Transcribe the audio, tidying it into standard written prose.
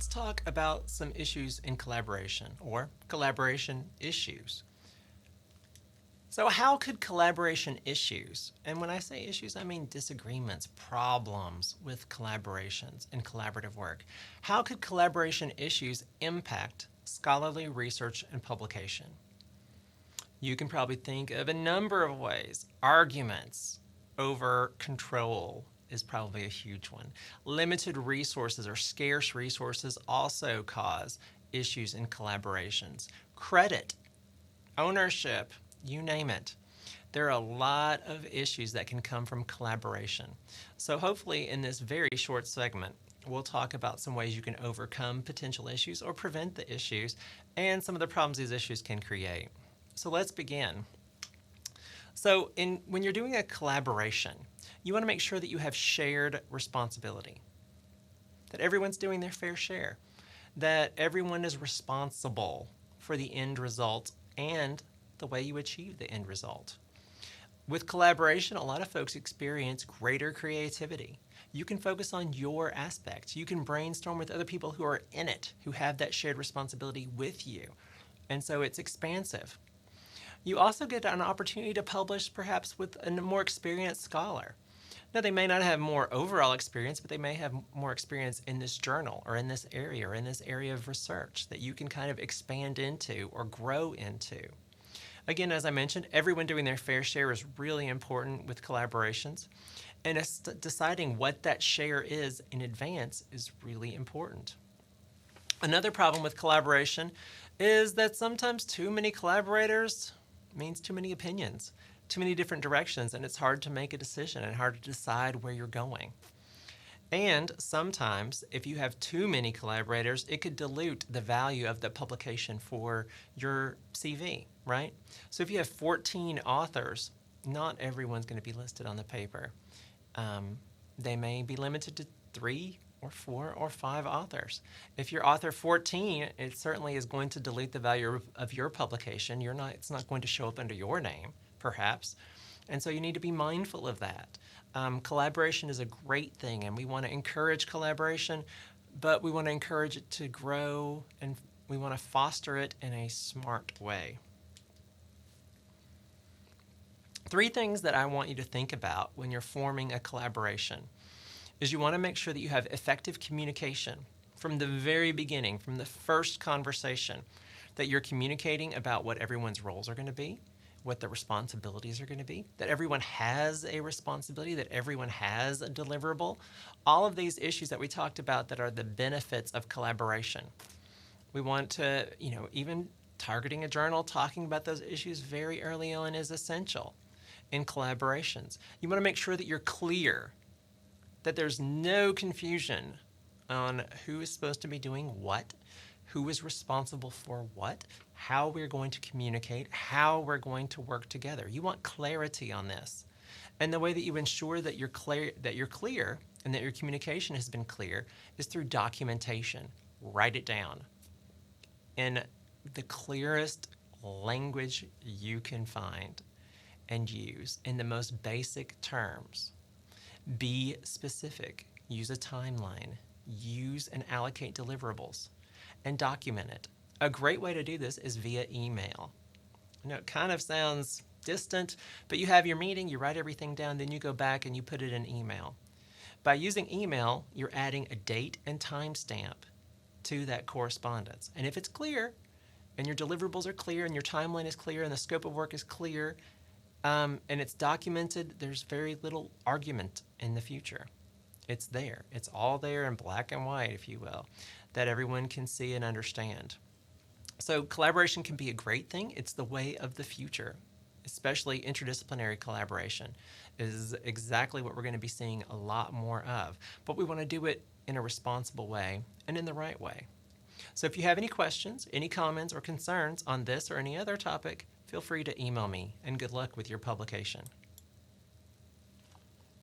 let's talk about some issues in collaboration or collaboration issues. So, how could collaboration issues, and when I say issues, I mean disagreements, problems with collaborations and collaborative work, how could collaboration issues impact scholarly research and publication? You can probably think of a number of ways. Arguments over control is probably a huge one. Limited resources or scarce resources also cause issues in collaborations. Credit, ownership, you name it. There are a lot of issues that can come from collaboration. So, hopefully, in this very short segment, we'll talk about some ways you can overcome potential issues or prevent the issues and some of the problems these issues can create. So, let's begin. So, when you're doing a collaboration, you want to make sure that you have shared responsibility, that everyone's doing their fair share, that everyone is responsible for the end result and the way you achieve the end result. With collaboration, a lot of folks experience greater creativity. You can focus on your aspects. You can brainstorm with other people who are in it, who have that shared responsibility with you. And so it's expansive. You also get an opportunity to publish perhaps with a more experienced scholar. Now, they may not have more overall experience, but they may have more experience in this journal or in this area of research that you can kind of expand into or grow into. Again, as I mentioned, everyone doing their fair share is really important with collaborations, and deciding what that share is in advance is really important. Another problem with collaboration is that sometimes too many collaborators means too many opinions, too many different directions, and it's hard to make a decision and hard to decide where you're going. And sometimes, if you have too many collaborators, it could dilute the value of the publication for your CV, right? So if you have 14 authors, not everyone's going to be listed on the paper. They may be limited to 3 or 4 or 5 authors. If you're author 14, it certainly is going to dilute the value of your publication. It's not going to show up under your name, perhaps. And so you need to be mindful of that. Collaboration is a great thing, and we want to encourage collaboration, but we want to encourage it to grow, and we want to foster it in a smart way. 3 things that I want you to think about when you're forming a collaboration is you want to make sure that you have effective communication from the very beginning, from the first conversation, that you're communicating about what everyone's roles are going to be, what the responsibilities are going to be, that everyone has a responsibility, that everyone has a deliverable. All of these issues that we talked about that are the benefits of collaboration. We want to, even targeting a journal, talking about those issues very early on is essential in collaborations. You want to make sure that you're clear, that there's no confusion on who is supposed to be doing what, who is responsible for what, how we're going to communicate, how we're going to work together. You want clarity on this. And the way that you ensure that you're clear and that your communication has been clear is through documentation. Write it down in the clearest language you can find and use in the most basic terms. Be specific. Use a timeline. Use and allocate deliverables and document it. A great way to do this is via email. It kind of sounds distant, but you have your meeting, you write everything down, then you go back and you put it in email. By using email, you're adding a date and time stamp to that correspondence. And if it's clear, and your deliverables are clear, and your timeline is clear, and the scope of work is clear, and it's documented, there's very little argument in the future. It's there. It's all there in black and white, if you will, that everyone can see and understand. So collaboration can be a great thing. It's the way of the future, especially interdisciplinary collaboration is exactly what we're going to be seeing a lot more of. But we want to do it in a responsible way and in the right way. So if you have any questions, any comments or concerns on this or any other topic, feel free to email me, and good luck with your publication.